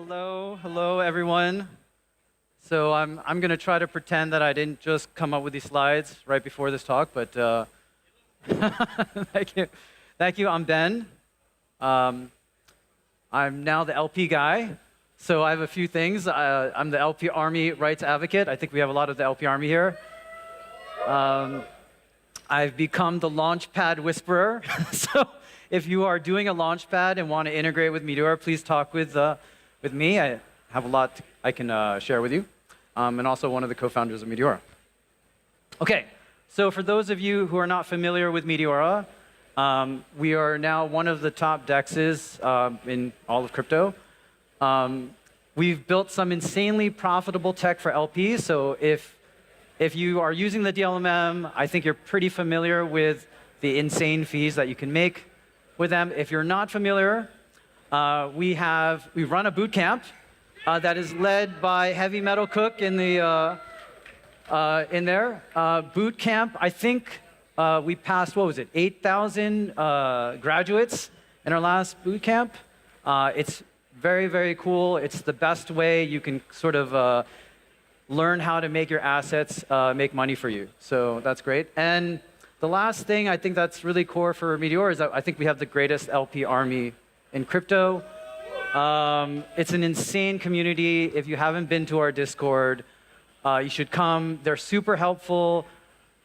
Hello, everyone. So I'm going to try to pretend that I didn't just come up with these slides right before this talk, but thank you. I'm Ben. I'm now the LP guy. So I have a few things. I'm the LP Army rights advocate. I think we have a lot of the LP Army here. I've become the Launchpad whisperer. So if you are doing a Launchpad and want to integrate with Meteora, please talk with me. I have a lot I can share with you. And also one of the co-founders of Meteora. OK, so for those of you who are not familiar with Meteora, we are now one of the top DEXs in all of crypto. We've built some insanely profitable tech for LPs. So if you are using the DLMM, I think you're pretty familiar with the insane fees that you can make with them. If you're not familiar, we run a boot camp that is led by Heavy Metal Cook in there. Boot camp, I think we passed, 8,000 graduates in our last boot camp. It's very, very cool. It's the best way you can sort of learn how to make your assets make money for you. So that's great. And the last thing I think that's really core for Meteora is that I think we have the greatest LP army in crypto. It's an insane community. If you haven't been to our Discord, you should come. They're super helpful.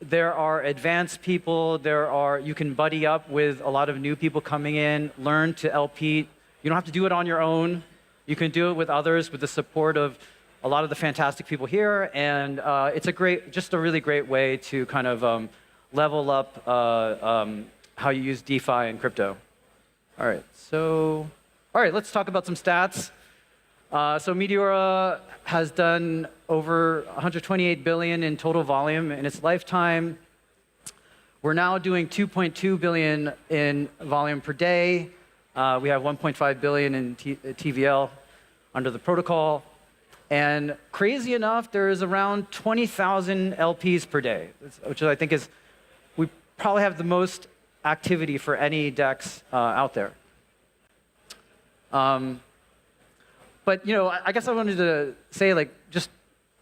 There are advanced people. You can buddy up with a lot of new people coming in, learn to LP. You don't have to do it on your own. You can do it with others, with the support of a lot of the fantastic people here. And it's just a really great way to kind of level up how you use DeFi and crypto. All right, let's talk about some stats. So Meteora has done over 128 billion in total volume in its lifetime. We're now doing 2.2 billion in volume per day. We have 1.5 billion in TVL under the protocol. And crazy enough, there is around 20,000 LPs per day, which I think is, we probably have the most activity for any DEX out there. But I guess I wanted to say, just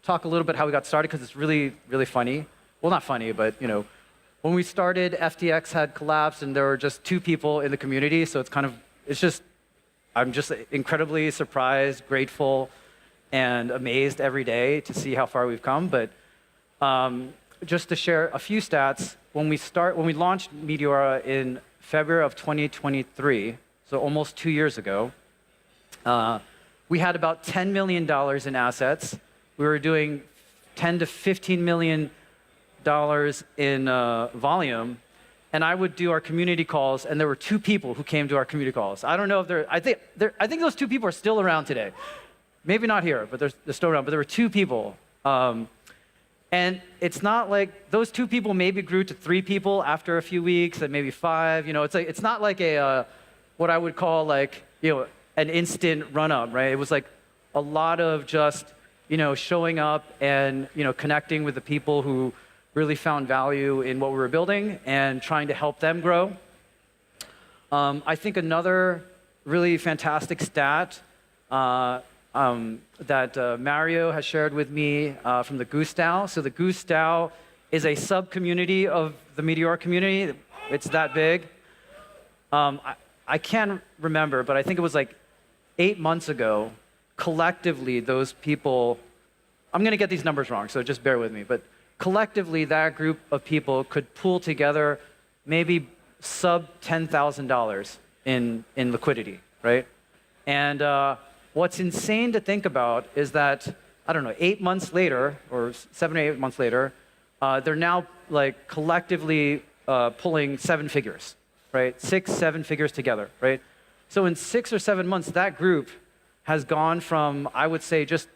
talk a little bit how we got started, because it's really, really funny. Well, not funny, but when we started, FTX had collapsed, and there were just 2 people in the community. So I'm just incredibly surprised, grateful, and amazed every day to see how far we've come. But just to share a few stats, when we launched Meteora in February of 2023, so almost 2 years ago, we had about $10 million in assets. We were doing $10 to $15 million in volume. And I would do our community calls, and there were 2 people who came to our community calls. I don't know if I think those 2 people are still around today. Maybe not here, but they're still around. But there were 2 people. And it's not like those 2 people maybe grew to 3 people after a few weeks, and maybe 5. It's not like what I would call an instant run-up, right? It was like a lot of just showing up and connecting with the people who really found value in what we were building and trying to help them grow. I think another really fantastic stat that Mario has shared with me from the Goose DAO. So the Goose DAO is a sub-community of the Meteora community. It's that big. I can't remember, but I think it was 8 months ago, collectively, those people, I'm going to get these numbers wrong, so just bear with me, but collectively, that group of people could pool together maybe sub $10,000 in liquidity, right? And what's insane to think about is that, I don't know, 8 months later, or 7 or 8 months later, they're now collectively pulling 7 figures, right? 6, 7 figures together, right? So in 6 or 7 months, that group has gone from, I would say, just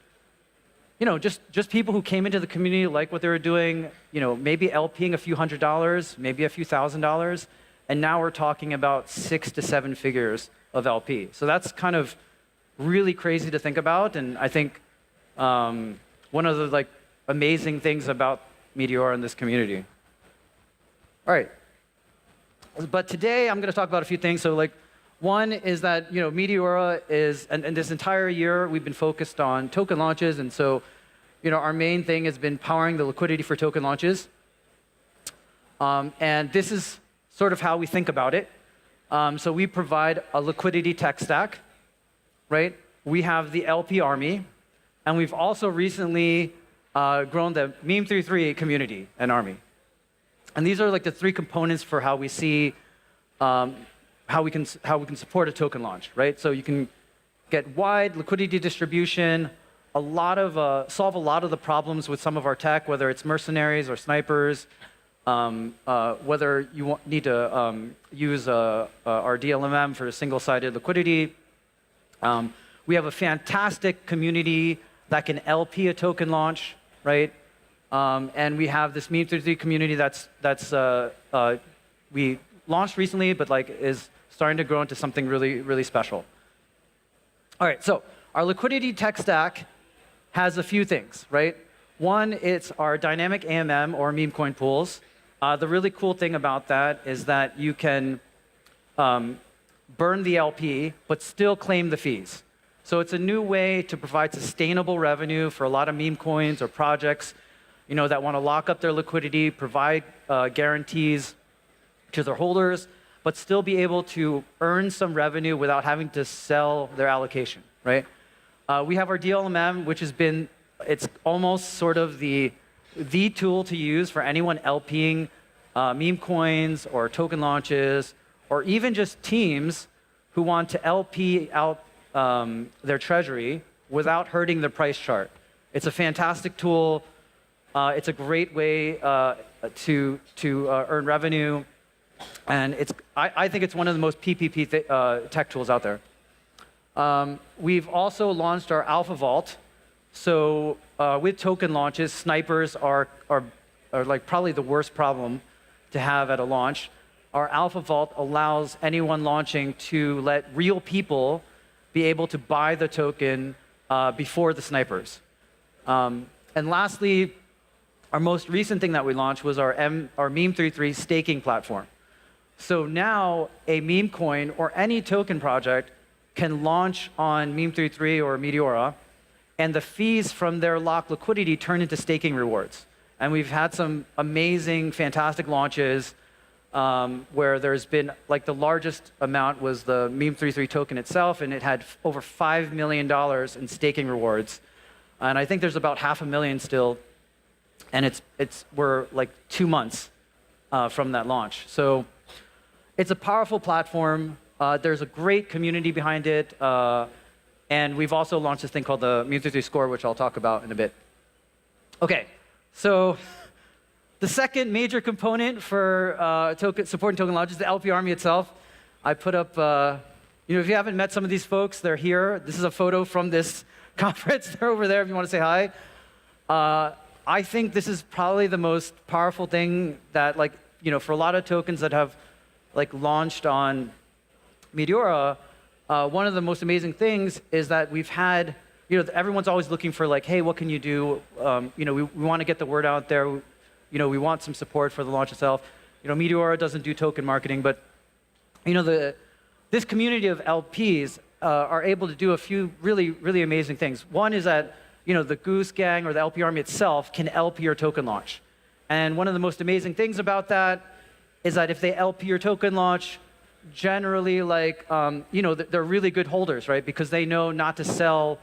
people who came into the community, like what they were doing, maybe LPing a few $100s, maybe a few $1,000s, and now we're talking about 6 to 7 figures of LP. So that's kind of really crazy to think about, and I think one of the amazing things about Meteora in this community. All right, but today I'm going to talk about a few things. So One is that Meteora is, and this entire year we've been focused on token launches, and so our main thing has been powering the liquidity for token launches. And this is sort of how we think about it. So we provide a liquidity tech stack, right? We have the LP army, and we've also recently grown the Meme33 community and army. And these are like the three components for how we see how we can support a token launch, right? So you can get wide liquidity distribution, solve a lot of the problems with some of our tech, whether it's mercenaries or snipers, whether you need to use our DLMM for single-sided liquidity. We have a fantastic community that can LP a token launch, right? And we have this Meme33 community that's we launched recently, but is starting to grow into something really, really special. All right, so our liquidity tech stack has a few things, right? One, it's our dynamic AMM or meme coin pools. The really cool thing about that is that you can burn the LP, but still claim the fees. So it's a new way to provide sustainable revenue for a lot of meme coins or projects that want to lock up their liquidity, provide guarantees to their holders, but still be able to earn some revenue without having to sell their allocation, right? We have our DLMM, which it's almost sort of the tool to use for anyone LPing meme coins or token launches, or even just teams who want to LP out their treasury without hurting the price chart. It's a fantastic tool. It's a great way to earn revenue. And I think it's one of the most PPP tech tools out there. We've also launched our Alpha Vault. So with token launches, snipers are like probably the worst problem to have at a launch. Our Alpha Vault allows anyone launching to let real people be able to buy the token before the snipers. And lastly, our most recent thing that we launched was our Meme33 staking platform. So now a meme coin or any token project can launch on Meme33 or Meteora, and the fees from their locked liquidity turn into staking rewards. And we've had some amazing, fantastic launches where there's been, the largest amount was the Meme33 token itself, and it had over $5 million in staking rewards. And I think there's about 500,000 still, and we're 2 months from that launch. So it's a powerful platform. There's a great community behind it. And we've also launched this thing called the Meme33 Score, which I'll talk about in a bit. OK, so the second major component for supporting token launches is the LP army itself. I put up, if you haven't met some of these folks, they're here. This is a photo from this conference. They're over there if you want to say hi. I think this is probably the most powerful thing that, for a lot of tokens that have launched on Meteora, one of the most amazing things is that we've had, everyone's always looking for hey, what can you do? We want to get the word out there. We want some support for the launch itself. Meteora doesn't do token marketing, but this community of LPs are able to do a few really, really amazing things. One is that the Goose Gang or the LP army itself can LP your token launch. And one of the most amazing things about that is that if they LP your token launch, generally they're really good holders, right? Because they know not to sell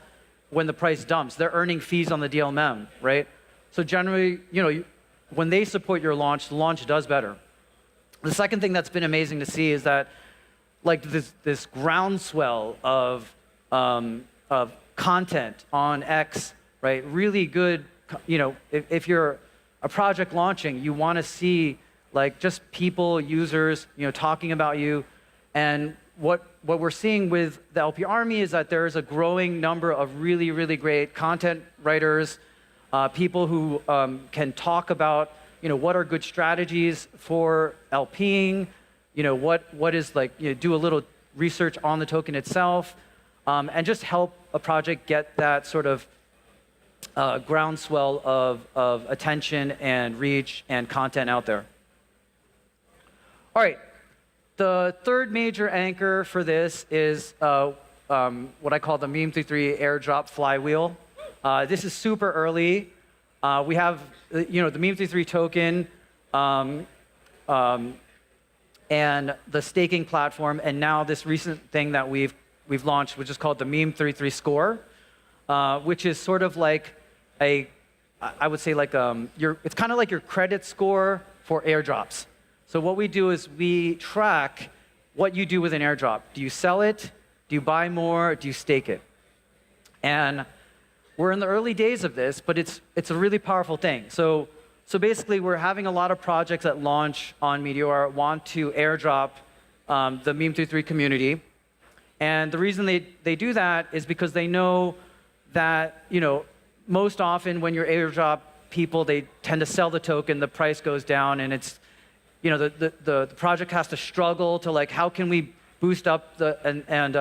when the price dumps. They're earning fees on the DLMM, right? So generally, when they support your launch, the launch does better. The second thing that's been amazing to see is that this groundswell of content on X, right? Really good, if you're a project launching, you want to see just people, users, talking about you. And what we're seeing with the LP army is that there's a growing number of really, really great content writers, people who can talk about, what are good strategies for LPing, what is do a little research on the token itself, and just help a project get that sort of groundswell of attention and reach and content out there. All right, The third major anchor for this is what I call the Meme33 airdrop flywheel. This is super early. We have the Meme33 token and the staking platform, and now this recent thing that we've launched, which is called the Meme33 score, which is sort of like I would say like it's kind of like your credit score for airdrops. So what we do is we track what you do with an airdrop. Do you sell it? Do you buy more? Do you stake it? And we're in the early days of this, but it's a really powerful thing. So basically, we're having a lot of projects that launch on Meteora want to airdrop the Meme33 community. And the reason they do that is because they know that, most often when you're airdrop people, they tend to sell the token, the price goes down, and it's, the project has to struggle to like, how can we boost up and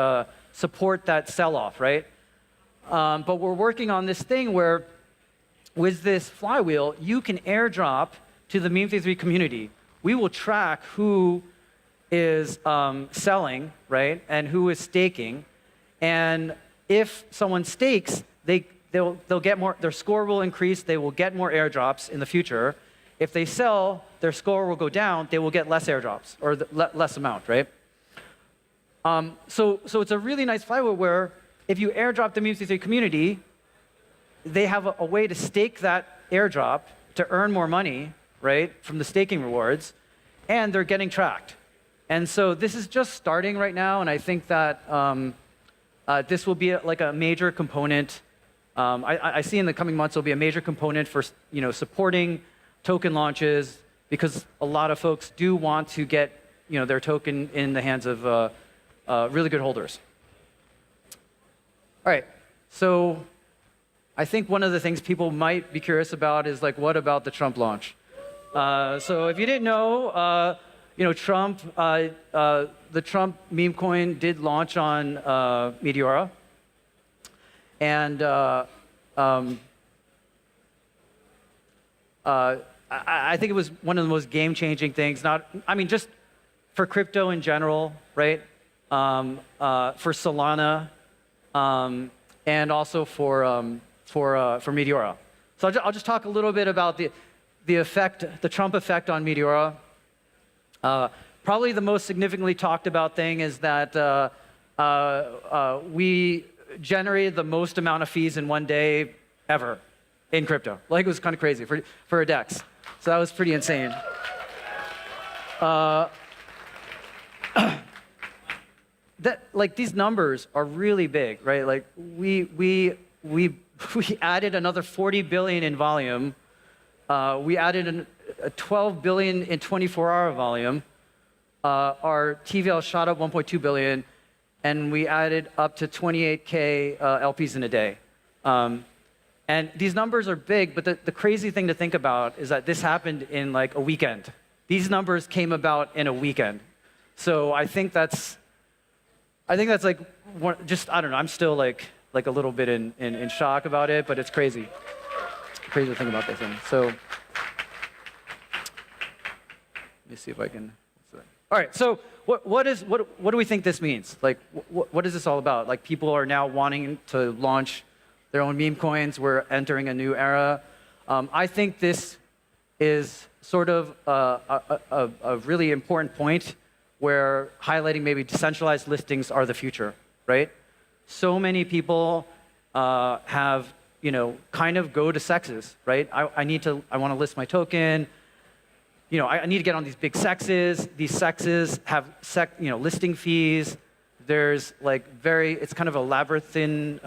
support that sell-off, right? But we're working on this thing where with this flywheel, you can airdrop to the Meme33 community. We will track who is selling, right, and who is staking. And if someone stakes, they'll get more. Their score will increase. They will get more airdrops in the future. If they sell, their score will go down. They will get less airdrops or less amount, right? So it's a really nice flywheel where if you airdrop the Meme33 community, they have a way to stake that airdrop to earn more money, right, from the staking rewards, and they're getting tracked. And so this is just starting right now, and I think that this will be like a major component. I see in the coming months will be a major component for supporting token launches, because a lot of folks do want to get their token in the hands of really good holders. All right, so I think one of the things people might be curious about is like, what about the Trump launch? So if you didn't know, Trump, the Trump meme coin did launch on Meteora, and I think it was one of the most game-changing things. Just for crypto in general, right? For Solana. And also for Meteora. So I'll just talk a little bit about the effect, the Trump effect on Meteora. Probably the most significantly talked about thing is that we generated the most amount of fees in one day ever in crypto. Like, it was kind of crazy for a DEX. So that was pretty insane. These numbers are really big, right? Like we added another 40 billion in volume. We added a 12 billion in 24-hour volume. Our TVL shot up 1.2 billion, and we added up to 28K LPs in a day. And these numbers are big, but the crazy thing to think about is that this happened in like a weekend. These numbers came about in a weekend. So I think that's like I don't know. I'm still like a little bit in shock about it, but it's crazy. Crazy to think about this thing. So let me see if I can. All right. So what do we think this means? Like what is this all about? Like, people are now wanting to launch their own meme coins. We're entering a new era. I think this is sort of a really important point, where highlighting maybe decentralized listings are the future, right? So many people have, kind of go to sexes, right? I want to list my token. I need to get on these big sexes. These sexes have listing fees. There's it's kind of a labyrinthine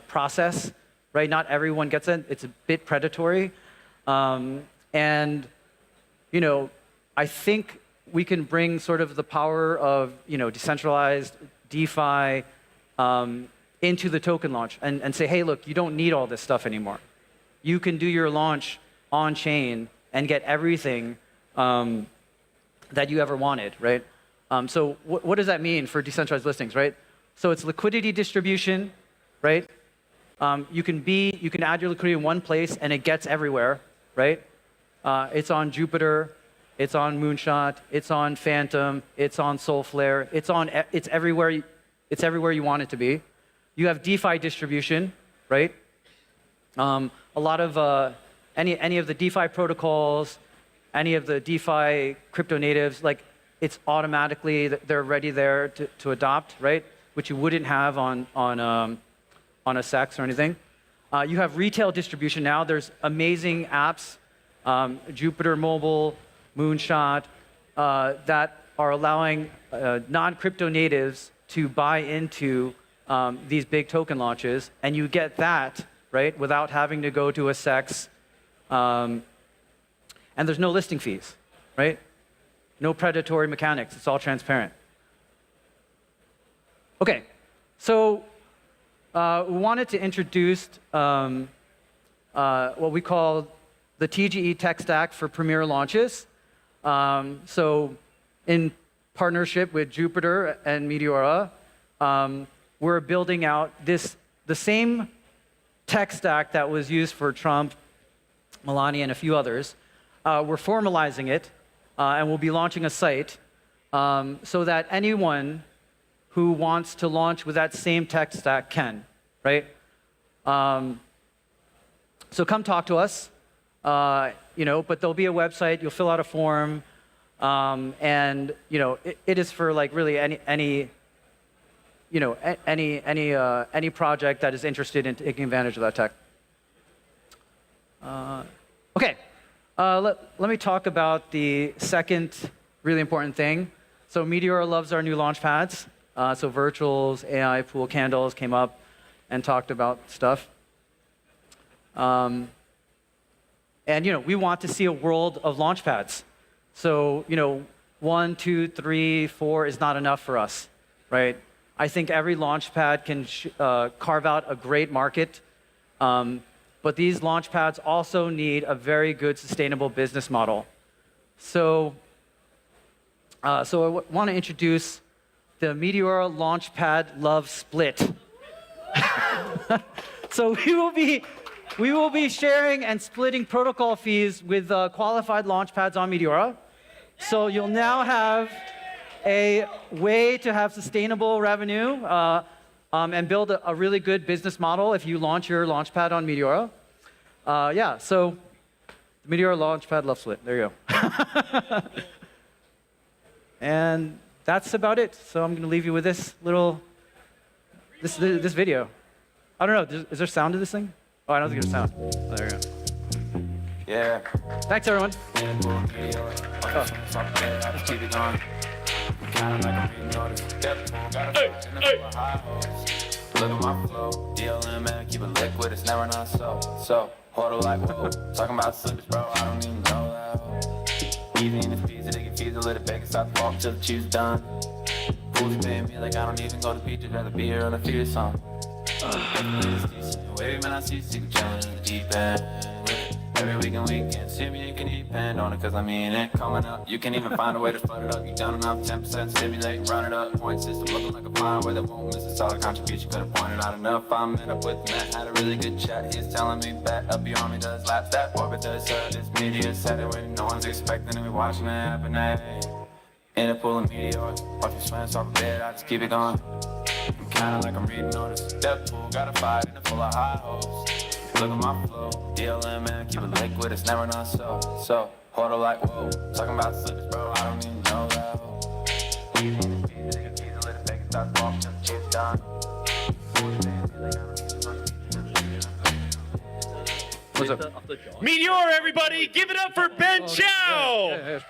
process, right? Not everyone gets it. It's a bit predatory. I think we can bring sort of the power of decentralized DeFi into the token launch and say, hey, look, you don't need all this stuff anymore. You can do your launch on chain and get everything that you ever wanted, right? So what does that mean for decentralized listings, right? So it's liquidity distribution, right? You can add your liquidity in one place and it gets everywhere, right? It's on Jupiter. it's on Moonshot, it's on Phantom, it's on Soulflare, it's everywhere. It's everywhere you want it to be. You have DeFi distribution, right? A lot of any of the DeFi protocols, any of the DeFi crypto natives, like it's automatically they're ready there to adopt, right? Which you wouldn't have on a SEX or anything. You have retail distribution now. There's amazing apps, Jupiter Mobile, Moonshot, that are allowing non-crypto natives to buy into these big token launches, and you get that, right, without having to go to a SEX. And there's no listing fees, right? No predatory mechanics. It's all transparent. Okay, so we wanted to introduce what we call the TGE tech stack for premier launches. So in partnership with Jupiter and Meteora, we're building out the same tech stack that was used for Trump, Melania, and a few others. We're formalizing it, and we'll be launching a site so that anyone who wants to launch with that same tech stack can, right? So come talk to us, but there'll be a website. You'll fill out a form, and it is for like really any project that is interested in taking advantage of that tech. Okay, let me talk about the second really important thing. So Meteora loves our new launch pads. So virtuals, AI, pool candles came up and talked about stuff. And we want to see a world of launch pads. So 1, 2, 3, 4 is not enough for us, right? I think every launch pad can carve out a great market. But these launch pads also need a very good sustainable business model. So I want to introduce the Meteora Launchpad Love Split. So we will be sharing and splitting protocol fees with qualified launchpads on Meteora. So you'll now have a way to have sustainable revenue and build a really good business model if you launch your launchpad on Meteora. So the Meteora Launchpad Love Split. There you go. And that's about it. So I'm going to leave you with this video. I don't know. Is there sound to this thing? Oh, I don't think there's sound. Oh, there you go. Yeah. Thanks, everyone. Look at my flow, DLM, man, keep it liquid, it's never not so harder like whoa, talking about slippers, bro, I don't even know that. Even in the pizza, they can feed a little bacon, stop the walk till the cheese done. Fools paying me like I don't even go to beach, I'd rather be here on a feeder song. Wait, man, I see you chillin' in the deep end. Every weekend, see me, you can depend on it, cause I mean it coming up. You can't even find a way to flood it up. You done enough, 10% stimulate, run it up. Point system looking like a fine where they won't miss a solid contribution. Could've pointed out enough. I met up with Matt, had a really good chat. He's telling me back up your army does laps. That orbit does this media said it when no one's expecting and we watching it happen. In a pool of meteors, watch me swim off a bed, I just keep it going. I'm kinda like I'm reading orders. That pool got a fight and it full of high hopes. Look at my flow, DLM, man, keep it liquid, it's never not so harder like whoa, talking about slippers, bro, I don't even know that. What's up? Meteora, everybody, give it up for Ben Chow!